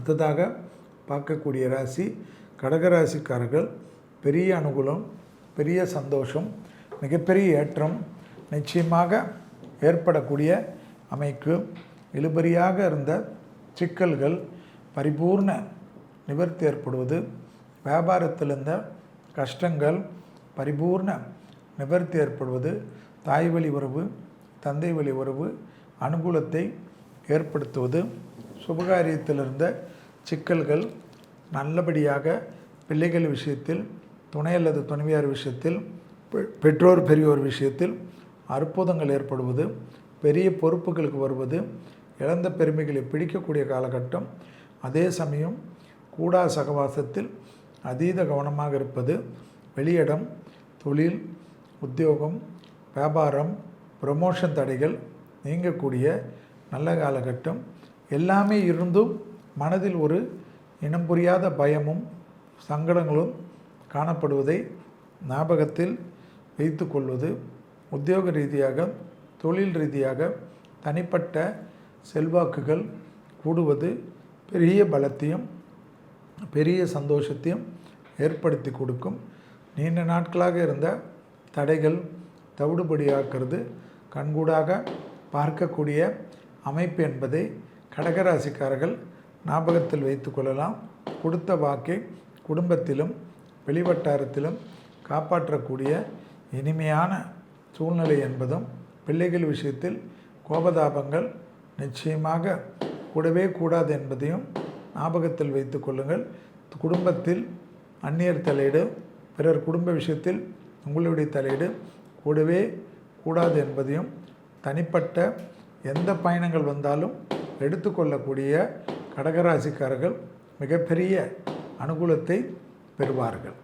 அடுத்ததாக பார்க்கக்கூடிய ராசி கடகராசிக்காரர்கள். பெரிய அனுகூலம், பெரிய சந்தோஷம், மிகப்பெரிய ஏற்றம் நிச்சயமாக ஏற்படக்கூடிய அமைக்கு. இழுபறியாக இருந்த சிக்கல்கள் பரிபூர்ண நிவர்த்தி ஏற்படுவது, வியாபாரத்தில் இருந்த கஷ்டங்கள் பரிபூர்ண நிவர்த்தி ஏற்படுவது, தாய் வழி உறவு, தந்தை வழி உறவு அனுகூலத்தை ஏற்படுத்துவது, சுபகாரியத்தில் இருந்த சிக்கல்கள் நல்லபடியாக பிள்ளைகள் விஷயத்தில், துணை அல்லது துணைவியார் விஷயத்தில், பெற்றோர் பெரியோர் விஷயத்தில் அற்புதங்கள் ஏற்படுவது, பெரிய பொறுப்புகளுக்கு வருவது, இழந்த பெருமைகளை பிடிக்கக்கூடிய காலகட்டம். அதே சமயம் கூடா சகவாசத்தில் அதீத கவனமாக இருப்பது, வெளியிடம், தொழில், உத்தியோகம், வியாபாரம், ப்ரமோஷன் தடைகள் நீங்கக்கூடிய நல்ல காலகட்டம். எல்லாமே இருந்தும் மனதில் ஒரு இனம் புரியாத பயமும் சங்கடங்களும் காணப்படுவதை ஞாபகத்தில் வைத்து கொள்வது, உத்தியோக ரீதியாக, தொழில் ரீதியாக தனிப்பட்ட செல்வாக்குகள் கூடுவது பெரிய பலத்தையும் பெரிய சந்தோஷத்தையும் ஏற்படுத்தி கொடுக்கும். நீண்ட நாட்களாக இருந்த தடைகள் தவிடுபடியாக்குறது கண்கூடாக பார்க்கக்கூடிய அமைப்பு என்பதை கடகராசிக்காரர்கள் ஞாபகத்தில் வைத்து கொள்ளலாம். கொடுத்த வாக்கை குடும்பத்திலும் வெளிவட்டாரத்திலும் காப்பாற்றக்கூடிய இனிமையான சூழ்நிலை என்பதும், பிள்ளைகள் விஷயத்தில் கோபதாபங்கள் நிச்சயமாக கூடவே கூடாது என்பதையும் ஞாபகத்தில் வைத்து கொள்ளுங்கள். குடும்பத்தில் அந்நியர் தலையீடு, பிறர் குடும்ப விஷயத்தில் உங்களுடைய தலையீடு கூடவே கூடாது என்பதையும், தனிப்பட்ட எந்த பயணங்கள் வந்தாலும் எடுத்துக்கொள்ளக்கூடிய கடகராசிக்காரர்கள் மிகப்பெரிய அனுகூலத்தை பெறுவார்கள்.